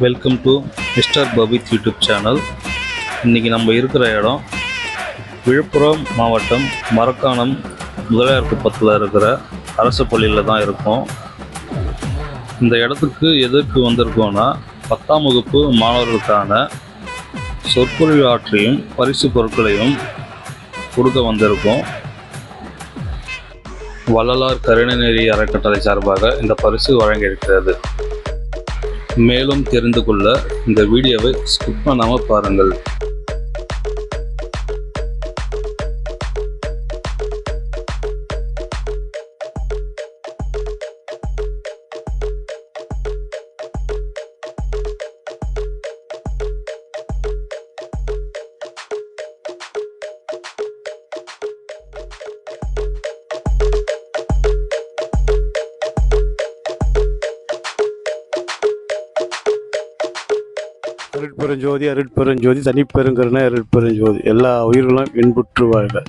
Welcome to mister Babith YouTube channel. இன்றைக்கி நம்ம இருக்கிற இடம் விழுப்புரம் மாவட்டம் மரக்காணம் முதலியார் குப்பத்தில் இருக்கிற அரசு பள்ளியில் தான் இருக்கோம். இந்த இடத்துக்கு எதற்கு வந்திருக்கோன்னா 10ஆம் வகுப்பு மாணவர்களுக்கான சொற்பொழிவு ஆற்றியும் பரிசு பொருட்களையும் கொடுக்க வந்திருக்கோம். வள்ளலார் கருணைநெறி அறக்கட்டளை சார்பாக இந்த பரிசு வழங்கியிருக்கிறது. மேலும் தெரிந்து கொள்ள இந்த வீடியோவை ஸ்கிப் பண்ணாமல் பாருங்கள். அருட்பெருஞ்சோதி அருட்பெருஞ்சோதி தனிப்பெருங்கருணை அருட்பெருஞ்சோதி எல்லா உயிர்களும் இன்புற்று வாழ்க.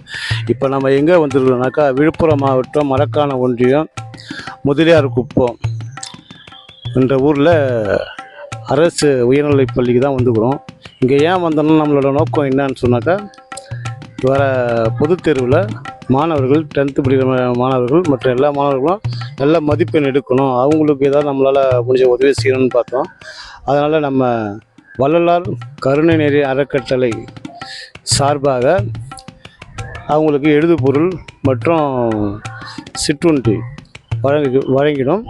இப்போ நம்ம எங்கே வந்துருக்கோம்னாக்கா விழுப்புரம் மாவட்டம் மரக்காணம் ஒன்றியம் முதலியார் குப்பம் என்ற ஊரில் அரசு உயர்நிலைப் பள்ளிக்கு தான் வந்துக்கிறோம். இங்கே ஏன் வந்தோம்னா நம்மளோட நோக்கம் என்னன்னு சொன்னாக்கா, வர பொதுத் தேர்வில் மாணவர்கள் 10th படிக்கிற மாணவர்கள் மற்ற எல்லா மாணவர்களும் நல்ல மதிப்பெண் எடுக்கணும், அவங்களுக்கு ஏதாவது நம்மளால் முடிஞ்ச உதவி செய்யணும்னு பார்த்தோம். அதனால் நம்ம வள்ளலார் கருணைநெறி அறக்கட்டளை சார்பாக அவங்களுக்கு எழுதுபொருள் மற்றும் சிற்றுண்டி வழங்கினோம்.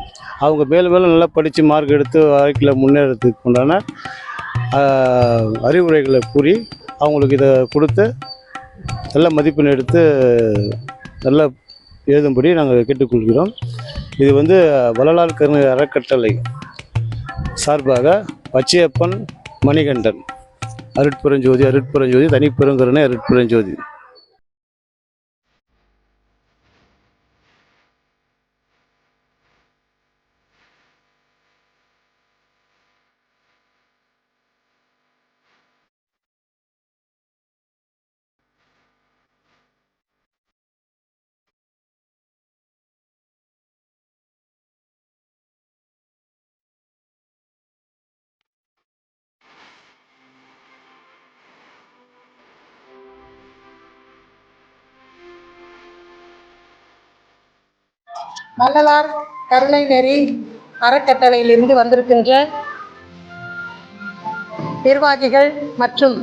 அவங்க மேலும் மேலும் நல்லா படித்து மார்க் எடுத்து வாழ்க்கையில் முன்னேறதுக்கு உண்டான அறிவுரைகளை கூறி அவங்களுக்கு இதை கொடுத்து நல்ல மதிப்பெண் எடுத்து நல்லா எழுதும்படி நாங்கள் கேட்டுக்கொள்கிறோம். இது வள்ளலார் கருணை அறக்கட்டளை சார்பாக பச்சையப்பன் மணிகண்டன் அருட்பெருஞ்சோதி அருட்பெருஞ்சோதி தனிப்பெருங்கருணை அருட்பெருஞ்சோதி. வள்ளலார் கருணைநெறி அறக்கட்டளையிலிருந்து வந்திருக்கின்ற நிர்வாகிகள் மற்றும்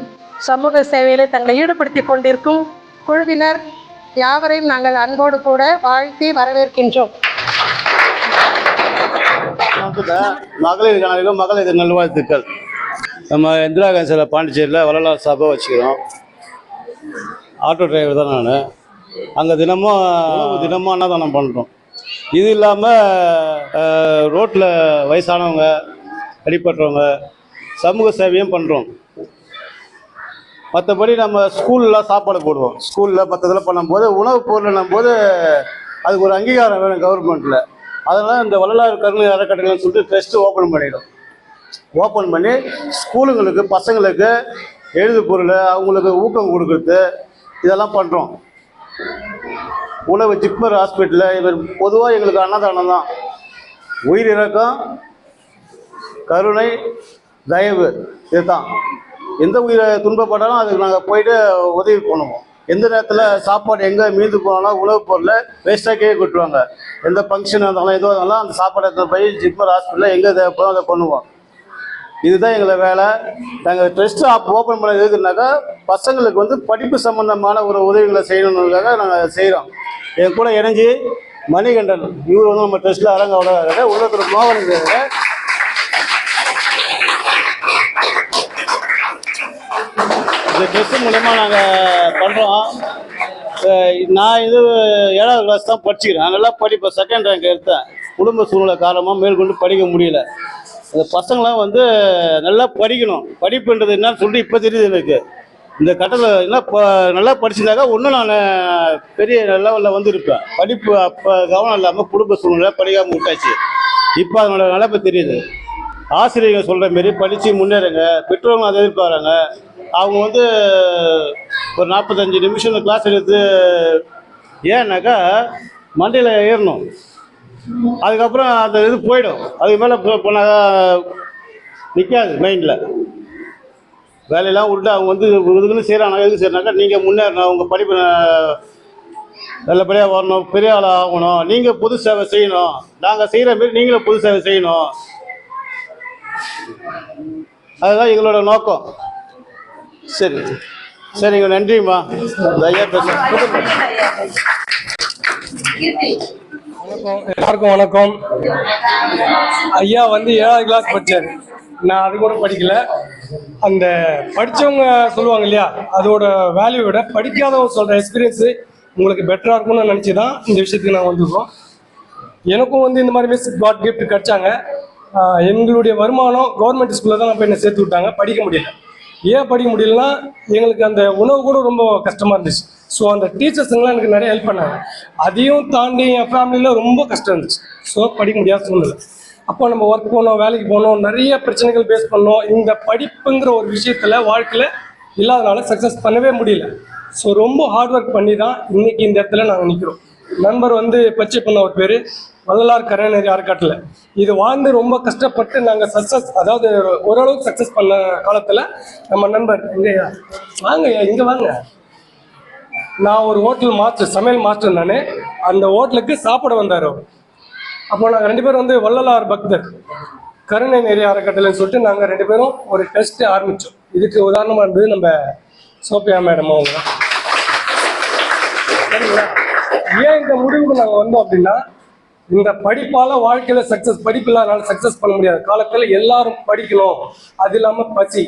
சமூக சேவையில் தங்களை ஈடுபடுத்திக் கொண்டிருக்கும் குழுவினர் யாவரையும் நாங்கள் அன்போடு கூட வாழ்த்தி வரவேற்கின்றோம். மகளிர் கணவர்கள் மகளிர் நல்வாழ்த்துக்கள். நம்ம இந்திரா காந்தி பாண்டிச்சேரியில் வள்ளலார் சபை வச்சுக்கிறோம். ஆட்டோ டிரைவர் தான் நான். அங்கே தினமும் அன்னதானம் பண்ணுறோம். இது இல்லாமல் ரோட்டில் வயசானவங்க அடிப்பட்டவங்க சமூக சேவையும் பண்ணுறோம். மற்றபடி நம்ம ஸ்கூலில் சாப்பாடு போடுவோம். ஸ்கூலில் மற்றதில் பண்ணும்போது உணவுப் பொருள்னும் போது அதுக்கு ஒரு அங்கீகாரம் வேணும் கவர்மெண்ட்டில். அதனால் இந்த வள்ளலார் கருணை அறக்கட்டளைன்னு சொல்லிட்டு ட்ரஸ்ட்டு ஓப்பன் பண்ணி ஸ்கூலுங்களுக்கு பசங்களுக்கு எழுது பொருள் அவங்களுக்கு ஊக்கம் கொடுக்குறது இதெல்லாம் பண்ணுறோம். உணவு ஜிப்மர் ஹாஸ்பிட்டலில் இவர் பொதுவாக எங்களுக்கு அன்னதானம் தான். உயிர் இறக்கம், கருணை, தயவு, இதுதான். எந்த உயிரை துன்பப்பட்டாலும் அதுக்கு நாங்கள் போயிட்டு உதவி பண்ணுவோம். எந்த நேரத்தில் சாப்பாடு எங்கே மீந்து போனாலும் உணவுப் பொருளை வேஸ்ட்டாக்கே கொட்டுவாங்க. எந்த ஃபங்க்ஷன் இருந்தாலும் எதுவாக இருந்தாலும் அந்த சாப்பாடு எடுத்து போய் ஜிப்மர் ஹாஸ்பிட்டலில் எங்கே தேவைப்படும் அதை பண்ணுவோம். இதுதான் எங்களை வேலை. நாங்கள் ட்ரஸ்ட்டு ஓப்பன் பண்ண எதுக்குனாக்கா பசங்களுக்கு படிப்பு சம்மந்தமான ஒரு உதவிகளை செய்யணுன்றதுக்காக நாங்கள் செய்கிறோம். என் கூட இணைஞ்சி மணிகண்டன் இவர் நம்ம ட்ரஸ்ட்டில் அரங்கோட உள்ளத்தில் மோகன் இருக்காங்க. இந்த ட்ரெஸ்ட்டு மூலயமா நாங்கள் பண்ணுறோம். நான் 7ஆவது கிளாஸ் தான் படிச்சுக்கிறேன். நல்லா படிப்பேன். 2nd ரேங்க் எடுத்தேன். குடும்ப சூழ்நிலை காரணமாக மேற்கொண்டு படிக்க முடியல. அந்த பசங்களாம் நல்லா படிக்கணும். படிப்புன்றது என்னன்னு சொல்லிட்டு இப்போ தெரியுது எனக்கு. இந்த கட்டத்தில் என்ன நல்லா படிச்சிருந்தாக்கா இன்னும் நான் பெரிய லெவலில் வந்திருப்பேன். படிப்பு அப்போ கவனம் இல்லாமல் குடும்ப சூழ்நிலை படிக்காமல் விட்டாச்சு. இப்போ அதனோட நிலைப்பு தெரியுது. ஆசிரியர்கள் சொல்கிற மாரி படித்து முன்னேறுங்க. பெற்றோர்கள் அதை எதிர்பார்க்குறாங்க. அவங்க ஒரு 45 நிமிஷம் கிளாஸ் எடுத்து ஏன்னாக்கா மண்டையில் ஏறணும். அதுக்கப்புறம் அந்த இது போயிடும். அதுக்கு மேலே போனாக்கா நிற்காது மைண்டில். வேலையெல்லாம் விட்டு அவங்க வந்து இதுக்குன்னு செய்கிறாங்க. எதுக்கு செய்கிறாங்க? நீங்கள் முன்னேறணும், உங்கள் படிப்பு நல்லபடியாக வரணும், பெரிய ஆளாக ஆகணும், நீங்கள் பொது சேவை செய்யணும், நாங்கள் செய்கிற மாரி நீங்களும் பொது சேவை செய்யணும். அதுதான் எங்களோட நோக்கம். சரி, சரிங்க, நன்றிம்மா. ஐயா பேசுகிறேன். வணக்கம், எல்லாருக்கும் வணக்கம். ஐயா வந்து 7வது கிளாஸ் படித்தார். நான் அது கூட படிக்கல. அந்த படித்தவங்க சொல்லுவாங்க இல்லையா, அதோட வேல்யூ விட படிக்காதவங்க சொல்கிற எக்ஸ்பீரியன்ஸு உங்களுக்கு பெட்டராக இருக்கும்னு நினச்சி தான் இந்த விஷயத்துக்கு நான் வந்திருக்கோம். எனக்கும் வந்து இந்த மாதிரி மிஸ் காட் கிஃப்ட் கிடச்சாங்க. எங்களுடைய வருமானம் கவர்மெண்ட் ஸ்கூலில் தான் போய் என்னை சேர்த்து விட்டாங்க. படிக்க முடியல. ஏன் படிக்க முடியலன்னா, எங்களுக்கு அந்த உணவு கூட ரொம்ப கஷ்டமாக இருந்துச்சு. ஸோ அந்த டீச்சர்ஸுங்களாம் எனக்கு நிறைய ஹெல்ப் பண்ணாங்க. அதையும் தாண்டி என் ஃபேமிலியில் ரொம்ப கஷ்டம் இருந்துச்சு. ஸோ படிக்க முடியாத சூழ்நிலை. அப்போ நம்ம ஒர்க் போனோம், வேலைக்கு போனோம், நிறைய பிரச்சனைகள் பேஸ் பண்ணோம். இந்த படிப்புங்கிற ஒரு விஷயத்தில் வாழ்க்கையில் இல்லாதனால சக்ஸஸ் பண்ணவே முடியல. ஸோ ரொம்ப ஹார்ட் ஒர்க் பண்ணி தான் இன்றைக்கி இந்த இடத்துல நாங்கள் நிற்கிறோம். நண்பர் வந்து பச்சை பண்ண ஒரு பேர் வள்ளலார் கருணாநிதி அறக்கட்டளை. இது வாழ்ந்து ரொம்ப கஷ்டப்பட்டு நாங்கள் சக்ஸஸ், அதாவது ஓரளவுக்கு சக்ஸஸ் பண்ண காலத்தில் நம்ம நண்பர் எங்கேயா வாங்க, இங்கே வாங்க. நான் ஒரு ஹோட்டல் மாஸ்டர், சமையல் மாஸ்டர். நான் அந்த ஹோட்டலுக்கு சாப்பிட வந்தார் அவர். அப்போ நாங்கள் 2 பேரும் வந்து வள்ளலார் பக்தர் கருணாநிதி அறக்கட்டளைன்னு சொல்லிட்டு நாங்கள் 2 பேரும் ஒரு டெஸ்ட் ஆரம்பித்தோம். இதுக்கு உதாரணமாக இருந்தது நம்ம சோபியா மேடம் அவங்க தான். சரிங்களா? ஏன் இந்த முடிவுக்கு நாங்கள் வந்தோம் அப்படின்னா, இந்த படிப்பால் வாழ்க்கையில் சக்ஸஸ், படிப்பு இல்லாதனால சக்ஸஸ் பண்ண முடியாது காலத்தில் எல்லாரும் படிக்கணும். அது இல்லாமல் பசி,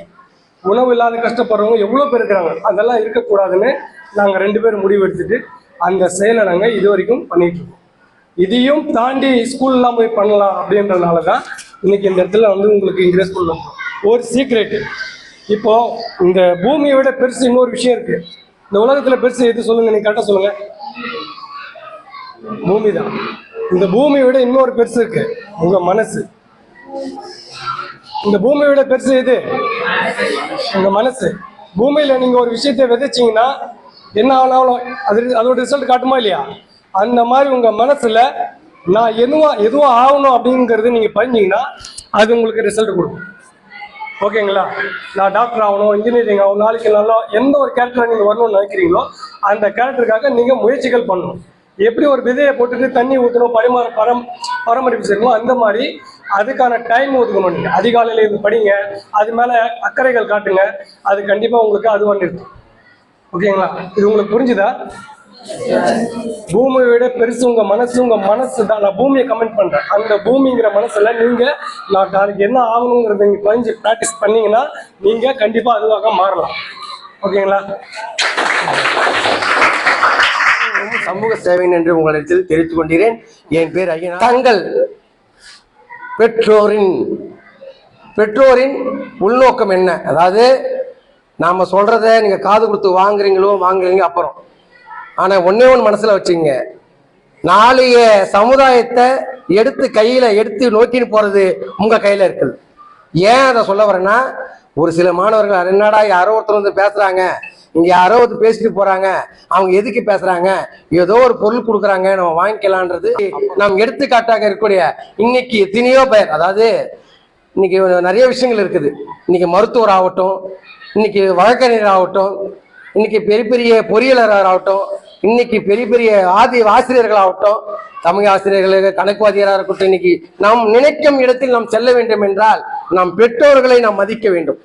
உணவு இல்லாத கஷ்டப்படுறவங்க எவ்வளோ பேர் இருக்கிறாங்க. அதெல்லாம் இருக்கக்கூடாதுன்னு நாங்கள் 2 பேரும் முடிவு எடுத்துட்டு அந்த செயலை நாங்கள் இது வரைக்கும் பண்ணிட்டு இருக்கோம். இதையும் தாண்டி ஸ்கூல்லாம் போய் பண்ணலாம் அப்படின்றதுனால தான் இன்னைக்கு இந்த இடத்துல வந்து உங்களுக்கு இன்க்ரேஸ் பண்ணலாம். ஒரு சீக்ரெட்டு, இப்போ இந்த பூமியை விட பெருசு இன்னொரு விஷயம் இருக்கு. இந்த உலகத்தில் பெருசு எது சொல்லுங்க, நீங்க கரெக்டாக சொல்லுங்க. பூமி தான். இந்த பூமியை விட இன்னொரு பெருசு இருக்கு, உங்க மனசு. இந்த பூமியை விட பெருசு எது? உங்க மனசு. பூமியில நீங்க ஒரு விஷயத்தை விதைச்சிங்கன்னா என்ன ஆனாலும் அதோட ரிசல்ட் காட்டுமா இல்லையா? அந்த மாதிரி உங்க மனசுல நான் எதுவும் ஆகணும் அப்படிங்கிறது நீங்க பதிஞ்சீங்கன்னா அது உங்களுக்கு ரிசல்ட் கொடுக்கும். ஓகேங்களா? நான் டாக்டர் ஆகணும், இன்ஜினியரிங் ஆகணும், நாளைக்கு நல்லா எந்த ஒரு கேரக்டர் நீங்க வரணும்னு நினைக்கிறீங்களோ அந்த கேரக்டருக்காக நீங்க முயற்சிகள் பண்ணணும். எப்படி ஒரு விதையை போட்டுட்டு தண்ணி ஊற்றணும், பராமரிப்பு செய்யணும், அந்த மாதிரி அதுக்கான டைம் ஒதுக்கணும். நீங்கள் அதிகாலையில் இது படிங்க, அது மேலே அக்கறைகள் காட்டுங்க, அது கண்டிப்பாக உங்களுக்கு அது வந்துடும். ஓகேங்களா? இது உங்களுக்கு புரிஞ்சுதா? பூமியை விட பெருசு உங்க மனசு தான். நான் பூமியை கமெண்ட் பண்றேன். அந்த பூமிங்கிற மனசுல நீங்க நான் நாளைக்கு என்ன ஆகணுங்கிறத நீங்க கொஞ்சம் ப்ராக்டிஸ் பண்ணீங்கன்னா நீங்க கண்டிப்பா அதுவாக மாறலாம். ஓகேங்களா? சமூக சேவை என்று உங்களிடத்தில் தெரிவித்துக் கொண்டேன். என் பேர் ஐயனா. தங்கள் பெற்றோரின் உள்நோக்கம் என்ன? அதாவது நாம சொல்றத நீங்க காது கொடுத்து வாங்குறீங்க அப்புறம். ஆனா ஒன்னே ஒன்று மனசுல வச்சுங்க, நாளைய சமுதாயத்தை எடுத்து நோக்கின்னு போறது உங்க கையில இருக்குது. ஏன் அதை சொல்ல வரேன்னா, ஒரு சில மாணவர்கள் என்னடா யாரோ ஒருத்தர் வந்து பேசுறாங்க, இங்க யாரோ ஒருத்தர் பேசிட்டு போறாங்க, அவங்க எதுக்கு பேசுறாங்க, ஏதோ ஒரு பொருள் கொடுக்குறாங்க நம்ம வாங்கிக்கலான்றது நாம் எடுத்துக்காட்டாக இருக்கக்கூடிய இன்னைக்கு எத்தனையோ பேர். அதாவது இன்னைக்கு நிறைய விஷயங்கள் இருக்குது. இன்னைக்கு மருத்துவர் ஆகட்டும், இன்னைக்கு வழக்கறிஞர் ஆகட்டும், இன்னைக்கு பெரிய பெரிய பொறியியலாளர் ஆகட்டும், இன்னைக்கு பெரிய பெரிய ஆசிரியர்கள் ஆகட்டும், தமிழ் ஆசிரியர்கள், கணக்குவாதியராக இருக்கட்டும், இன்னைக்கு நாம் நினைக்கும் இடத்தில் நாம் செல்ல வேண்டும் என்றால் நாம் பெற்றோர்களை நாம் மதிக்க வேண்டும்.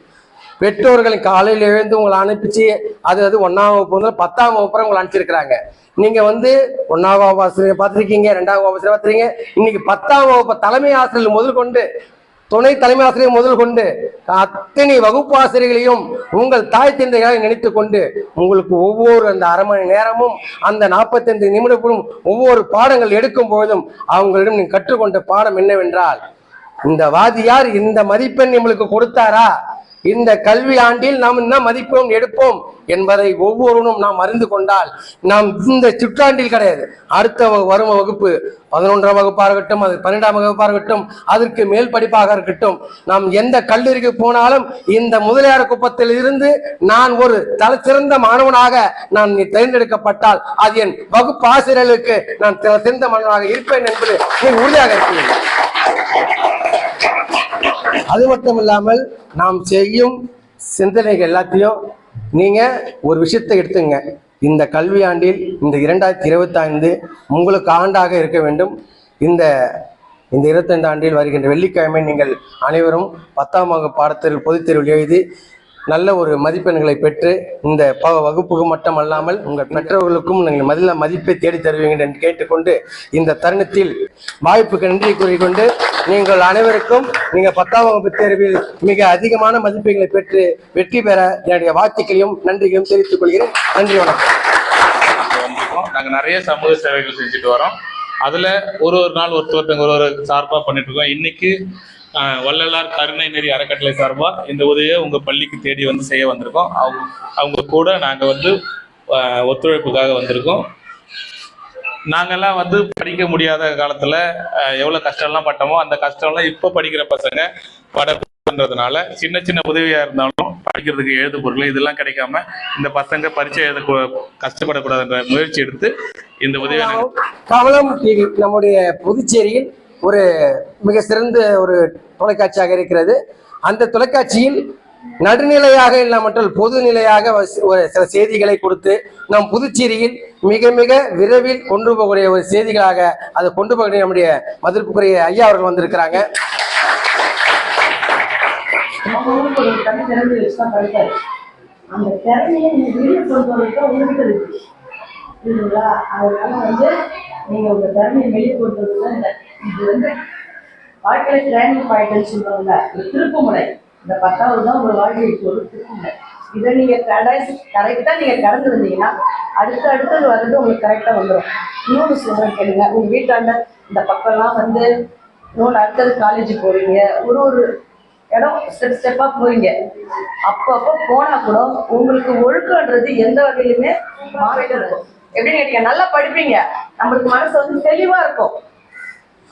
பெற்றோர்களை காலையில் எழுந்து உங்களை அனுப்பிச்சு அது 1ஆம் வகுப்பு முதல் 10ஆம் வகுப்பு உங்களை அனுப்பிச்சிருக்கிறாங்க. நீங்க வந்து 1ஆம் வகுப்பு ஆசிரியர் பார்த்துருக்கீங்க, 2ஆம் வகுப்பு ஆசிரியர் பார்த்துருக்கீங்க, இன்னைக்கு 10ஆம் வகுப்பு தலைமை ஆசிரியர் முதல் கொண்டு துணை தலைமை ஆசிரியர் முதல் கொண்டு அத்தனை வகுப்பு ஆசிரியர்களையும் உங்கள் தாய் தந்தைகளை நினைத்து கொண்டு உங்களுக்கு ஒவ்வொரு அந்த அரை மணி நேரமும் அந்த 45 நிமிடங்களும் ஒவ்வொரு பாடங்கள் எடுக்கும் போதும் அவங்களிடம் நீங்க கற்றுக்கொண்ட பாடம் என்னவென்றால், இந்த வாதியார் இந்த மதிப்பெண் நம்மளுக்கு கொடுத்தாரா, இந்த கல்வி ஆண்டில் நாம் என்ன மதிப்பெண் எடுப்போம் என்பதை ஒவ்வொருவரும் நாம் அறிந்து கொண்டால் நாம் இந்த சுற்றாண்டில் கிடையாது, அடுத்த வரும் வகுப்பு 11ஆம் வகுப்பாக இருக்கட்டும், அது 12ஆம் வகுப்பாக இருக்கட்டும், அதற்கு மேல் படிப்பாக இருக்கட்டும், நாம் எந்த கல்லூரிக்கு போனாலும் இந்த முதலியார் குப்பத்தில் இருந்து நான் ஒரு சிறந்த மாணவனாக நான் தேர்ந்தெடுக்கப்பட்டால் அது என் வகுப்பு ஆசிரியர்களுக்கு நான் சிறந்த மாணவனாக இருப்பேன் என்பது உறுதியாக இருக்கிறேன். அது மட்டும் இல்லாமல் நாம் செய்யும் சிந்தனைகள் எல்லாத்தையும் நீங்க ஒரு விஷயத்தை எடுத்துங்க. இந்த கல்வியாண்டில் இந்த 2025 உங்களுக்கு ஆண்டாக இருக்க வேண்டும். இந்த 25 ஆண்டில் வருகின்ற வெள்ளிக்கிழமை நீங்கள் அனைவரும் 10ஆம் வகுப்பு பாடத்தில் பொதுத் தேர்வில் எழுதி நல்ல ஒரு மதிப்பெண்களை பெற்று இந்த வகுப்புக்கு மட்டும் அல்லாமல் உங்கள் பெற்றோர்களுக்கும் நீங்கள் மதிப்பை தேடி தருவீங்க என்று கேட்டுக்கொண்டு இந்த தருணத்தில் வாய்ப்புக்கு நன்றி கூறிக்கொண்டு நீங்கள் அனைவருக்கும் நீங்கள் 10ஆம் வகுப்பு தேர்வில் மிக அதிகமான மதிப்பெண்களை பெற்று வெற்றி பெற என்னுடைய வாழ்த்துக்களையும் நன்றிகளையும் தெரிவித்துக் கொள்கிறேன். நன்றி, வணக்கம். நாங்கள் நிறைய சமூக சேவைகள் செஞ்சுட்டு வரோம். அதில் ஒரு நாள் ஒருத்தவங்க ஒரு சார்பாக பண்ணிட்டு இருக்கோம். இன்னைக்கு வள்ளலார் கருணை நெறி அறக்கட்டளை சார்பாக இந்த உதவியை உங்கள் பள்ளிக்கு தேடி வந்து செய்ய வந்திருக்கோம். அவங்க கூட நாங்கள் வந்து ஒத்துழைப்புக்காக வந்திருக்கோம். நாங்கள்லாம் வந்து படிக்க முடியாத காலத்தில் எவ்வளோ கஷ்டம்லாம் பட்டோமோ அந்த கஷ்டம்லாம் இப்போ படிக்கிற பசங்க படுறதுனால சின்ன சின்ன உதவியாக இருந்தாலும் படிக்கிறதுக்கு எழுது பொருள் இதெல்லாம் கிடைக்காம இந்த பசங்க பரீட்சை எழுத கஷ்டப்படக்கூடாதுன்ற முயற்சி எடுத்து இந்த உதவியை கவலம் டிவி நம்முடைய புதுச்சேரியில் ஒரு மிக சிறந்த ஒரு தொலைக்காட்சியாக இருக்கிறது. அந்த தொலைக்காட்சியில் நடுநிலையாக இல்லாமல் பொது நிலையாக சில செய்திகளை கொடுத்து நம் புதுச்சேரியில் மிக மிக விரைவில் கொண்டு போகக்கூடிய ஒரு செய்திகளாக அதை கொண்டு போகக்கூடிய நம்முடைய மதிப்புக்குரிய ஐயா அவர்கள் வந்திருக்கிறாங்க. அந்த திறமையை நீங்க வெளியே கொண்டு வரதுக்கு உங்ககிட்ட இருக்கு இல்லைங்களா? அதனால வந்து நீங்க உங்க திறமையை வெளியே கொண்டு வரதுல இது வந்து வாழ்க்கையில ட்ரைனிங் பாயிண்ட்னு சொல்லுவாங்க. திருப்புமுனை. இந்த 10வது தான் உங்க வாழ்க்கைக்கு ஒரு திருப்புமுனை. இதை நீங்க கரெக்டா நீங்க கடந்து வந்தீங்கன்னா அடுத்தது வர்றது உங்களுக்கு கரெக்டா வந்துடும். இன்னொன்று சொல்றேன் கேளுங்க. உங்க வீட்டாண்ட இந்த பக்கம்லாம் வந்து இன்னொன்று அடுத்தது காலேஜ் போறீங்க, ஒரு இடம் ஸ்டெப்பா போறீங்க. அப்பப்போ போனா கூட உங்களுக்கு ஒழுக்கன்றது எந்த வகையிலுமே மாறிட்டு இருக்கும். எப்படின்னு கேட்டீங்க, நல்லா படிப்பீங்க, நம்மளுக்கு மனசு வந்து தெளிவா இருக்கும்.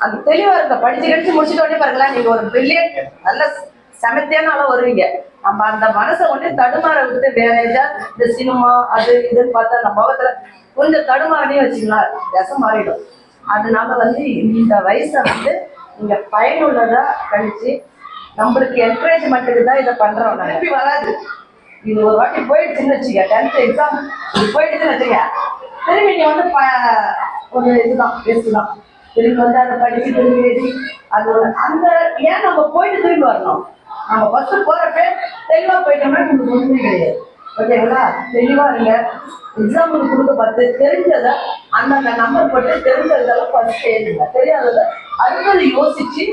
அந்த தெளிவா இருக்க படிச்சு கடிச்சு முடிச்சுட்டு உடனே பாருங்களேன், நீங்க ஒரு பிரில்லியன்ட் நல்ல சமத்தியான அளவு வருவீங்க. நம்ம அந்த மனசை ஒண்ணு தடுமாற விட்டு வேற ஏதாவது இந்த சினிமா அது இதுன்னு பார்த்தா நம்ம முகத்துல கொஞ்சம் தடுமாறனே வச்சுக்கலாம், தசை மாறிடும். அதனால வந்து இந்த வயசை வந்து நீங்க பயனுள்ளதா கழிச்சு நம்மளுக்கு என்கரேஜ்மெண்ட்டுக்கு தான் இதை பண்றோம். திருப்பி வராது. இது ஒரு வாட்டி போயிடுச்சுன்னு வச்சுக்க, 10th எக்ஸாம் இது போயிடுச்சுன்னு வச்சுக்க, திரும்பி நீ வந்து ஒரு இதுதான் வேஸ்ட் தான். திரும்பி வந்து அதை படிச்சு திரும்பி எழுதி அது ஒரு அந்த ஏன் நம்ம போயிட்டு திரும்பி வரணும். நம்ம ஃபர்ஸ்ட் போறப்ப தெளிவா போயிட்டோம்னா நமக்கு ஒன்றுமே கிடையாது. ஓகேங்களா? தெளிவா இருங்க. எக்ஸாம்பிள் கொடுக்க பார்த்து தெரிஞ்சதை அந்தந்த நம்பர் போட்டு தெரிஞ்சதெல்லாம் ஃபர்ஸ்ட் எழுதுங்க. தெரியாததை அடுத்தது யோசிச்சு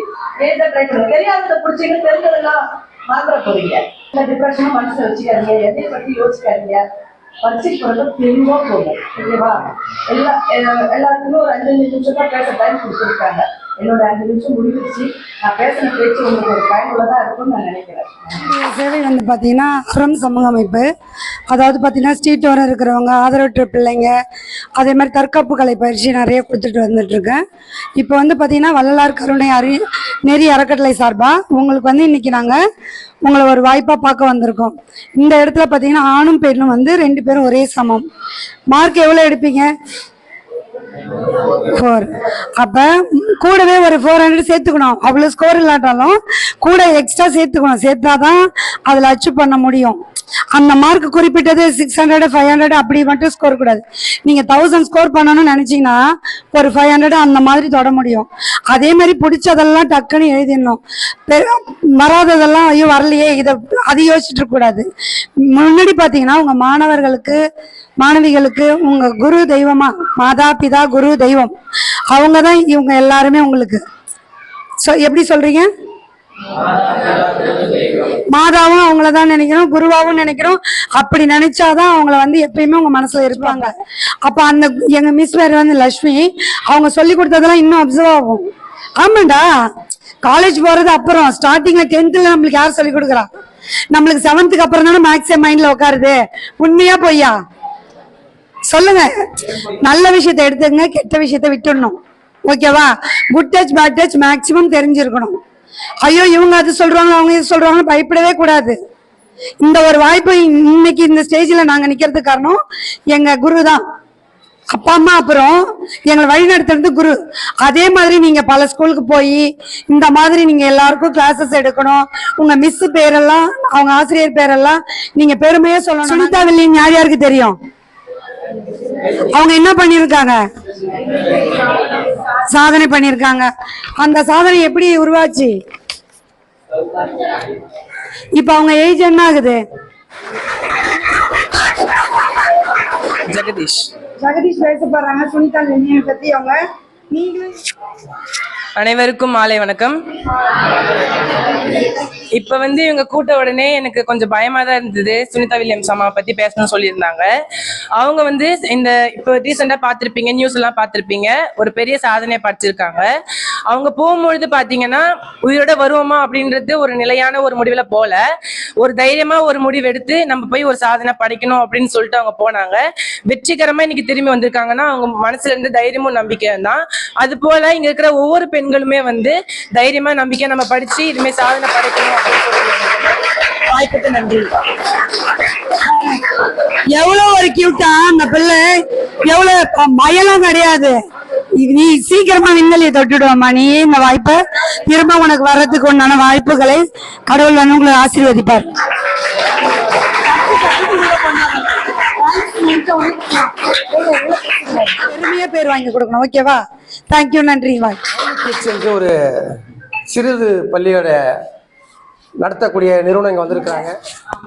எழுத ட்ரை பண்ணுங்க. தெரியாததை பிடிச்சிங்க, தெரிஞ்சதெல்லாம் மாத்திர போறீங்க. இந்த டிப்ரெஷனும் மனசுல வச்சுக்காதீங்க, எதையை பற்றி யோசிக்காதீங்க. பரிசுக்கு போறது தெளிவா போகும். ஓகேவா? எல்லாருக்குமே ஒரு 5 நிமிஷம் தான் பேச டைம் கொடுத்துருக்காங்க. என்னோட 5 நிமிஷம் முடிஞ்சிருச்சு. நான் பேசின பேச்சு உங்களுக்கு ஒரு பயனுள்ளதா இருக்கும்னு நான் நினைக்கிறேன். சேவை வந்து பார்த்தீங்கன்னா அறம் சமூக அமைப்பு. அதாவது பார்த்தீங்கன்னா ஸ்ட்ரீட் ஓரம் இருக்கிறவங்க, ஆதரவற்ற பிள்ளைங்க, அதே மாதிரி தற்காப்பு கலை பயிற்சி நிறைய கொடுத்துட்டு வந்துட்டுருக்கேன். இப்போ வந்து பார்த்தீங்கன்னா வள்ளலார் கருணை நெறி அறக்கட்டளை சார்பாக உங்களுக்கு வந்து இன்னைக்கு நாங்கள் உங்களை ஒரு வாய்ப்பாக பார்க்க வந்திருக்கோம். இந்த இடத்துல பார்த்தீங்கன்னா ஆணும் பெண்ணும் வந்து 2 பேரும் ஒரே சமம். மார்க் எவ்வளோ எடுப்பீங்க? 4. அப்ப கூடவே ஒரு 400 சேர்த்துக்கணும். அவ்வளவு ஸ்கோர் இல்லாட்டாலும் கூட எக்ஸ்ட்ரா சேர்த்துக்கணும். சேர்த்தாதான் அதுல அச்சீவ் பண்ண முடியும். அந்த மார்க் குறிப்பிட்டது 600 500 அப்படி மட்டும் ஸ்கோர் கூடாது. நீங்க 1000 ஸ்கோர் பண்ணணும்னு நினைச்சீங்கன்னா ஒரு 500 அந்த மாதிரி தொட முடியும். அதே மாதிரி பிடிச்சதெல்லாம் டக்குன்னு எழுதிடணும். வராததெல்லாம் ஐயோ வரலையே இதை அது யோசிச்சுட்டு இருக்க கூடாது. முன்னாடி பாத்தீங்கன்னா உங்க மாணவிகளுக்கு உங்க குரு தெய்வமா, மாதா பிதா குரு தெய்வம், அவங்கதான் இவங்க எல்லாருமே உங்களுக்கு. எப்படி சொல்றீங்க? மாதாவும் அவங்களதான் நினைக்கிறோம், குருவாவும் நினைக்கிறோம். அப்படி நினைச்சாதான் அவங்கள வந்து எப்பயுமே உங்க மனசுல இருப்பாங்க. அப்ப அந்த எங்க மிஸ் பேர் வந்து லட்சுமி, அவங்க சொல்லி கொடுத்ததெல்லாம் இன்னும் அப்சர்வ் ஆகும். ஆமாண்டா, காலேஜ் போறது அப்புறம், ஸ்டார்டிங்ல 10th நம்மளுக்கு யார் சொல்லி கொடுக்குறா? நம்மளுக்கு 7th அப்புறம் தானே மேக்ஸே மைண்ட்ல உட்காருது. உண்மையா பொய்யா சொல்லுங்க. நல்ல விஷயத்த எடுத்துங்க, கெட்ட விஷயத்த விட்டுடணும். ஓகேவா? Good touch bad touch maximum தெரிஞ்சிருக்கணும். ஐயோ இவங்க அது சொல்றாங்க அவங்க இது சொல்றாங்க பயப்படவே கூடாது. இந்த ஒரு வாய்ப்பு இன்னைக்கு இந்த ஸ்டேஜ்ல நாங்க நிக்கிறதுக்கு காரணம் எங்க குரு தான். அப்பா அம்மா அப்புறம் எங்களை வழி நடத்துறது குரு. அதே மாதிரி நீங்க பல ஸ்கூலுக்கு போய் இந்த மாதிரி நீங்க எல்லாருக்கும் கிளாஸஸ் எடுக்கணும். உங்க மிஸ் பேரெல்லாம், அவங்க ஆசிரியர் பேரெல்லாம் நீங்க பெருமையா சொல்லணும். சுனிதா வில்லியம் யார் யாருக்கு தெரியும்? அவங்க என்ன பண்ணிருக்காங்க? சாதனை பண்ணிருக்காங்க. அந்த சாதனை எப்படி உருவாச்சு? இப்ப அவங்க ஏஜ் என்ன ஆகுது? ஜெகதீஷ் பேச போறாங்க சுனிதா வில்லியம் பத்தி. அவங்க நீங்களும். அனைவருக்கும் மாலை வணக்கம். இப்ப இவங்க கூட்ட உடனே எனக்கு கொஞ்சம் பயமா தான் இருந்தது. சுனிதா வில்லியம்ஸ் அம்மா பத்தி பேசணும்னு சொல்லியிருந்தாங்க. அவங்க இந்த இப்போ ரீசெண்டா பார்த்திருப்பீங்க, நியூஸ் எல்லாம் பார்த்திருப்பீங்க, ஒரு பெரிய சாதனை படிச்சிருக்காங்க. அவங்க போகும்பொழுது பாத்தீங்கன்னா உயிரோட வருவோமா அப்படின்றது ஒரு நிலையான ஒரு முடிவுல போல, ஒரு தைரியமா ஒரு முடிவு எடுத்து நம்ம போய் ஒரு சாதனை படிக்கணும் அப்படின்னு சொல்லிட்டு அவங்க போனாங்க. வெற்றிகரமா இன்னைக்கு திரும்பி வந்திருக்காங்கன்னா அவங்க மனசுல இருந்து தைரியமும் நம்பிக்கையும் தான். அது போல இங்க இருக்கிற ஒவ்வொரு பெண்களுமே தைரியமா நம்பிக்கை நம்ம படிச்சு இதுமே சாதனை படைக்கணும் அப்படின்னு சொல்லி வாய்ப்புக்கு நன்றி. எவ்வளவு ஒரு கியூட்டா அந்த பிள்ளை, எவ்வளவு மயலாம் கிடையாது. நீ சீக்கிரமா விண்வெளியை தொட்டுடுவாமா. நீ இந்த வாய்ப்பை திரும்ப உனக்கு வர்றதுக்கு உண்டான வாய்ப்புகளை கடவுள் உங்களை ஆசீர்வதிப்பார். பெருமையா பேர் வாங்கி கொடுக்கணும். ஓகேவா? தேங்க்யூ, நன்றி. கிட்ஸ் என்று ஒரு சிறிது பள்ளியோட நடத்தக்கூடிய நிறுவனம் இங்க வந்திருக்கிறாங்க.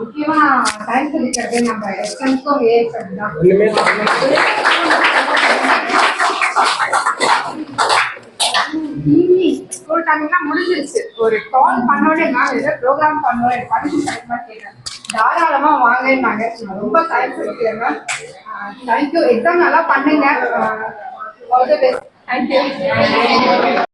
முக்கியமா சயின்ஸ் இருக்கிறது நம்ம எஸ்என்ஸும் ஏஎஸ்என் தான். ஈவினிங் ஸ்கூல் டைம்லாம் முடிஞ்சிருச்சு. ஒரு கால் பண்ணோடனே நான் ஏதோ ப்ரோக்ராம் பண்ணுவேன், பர்மிஷன் கிடைக்குமா கேட்டேன். தாராளமா வாங்கினாங்க. நான் ரொம்ப சயின்ஸ் இருக்கிறேன் மேம். தேங்க்யூ. எக்ஸாம் நல்லா பண்ணுங்க. All the best. தேங்க்யூ.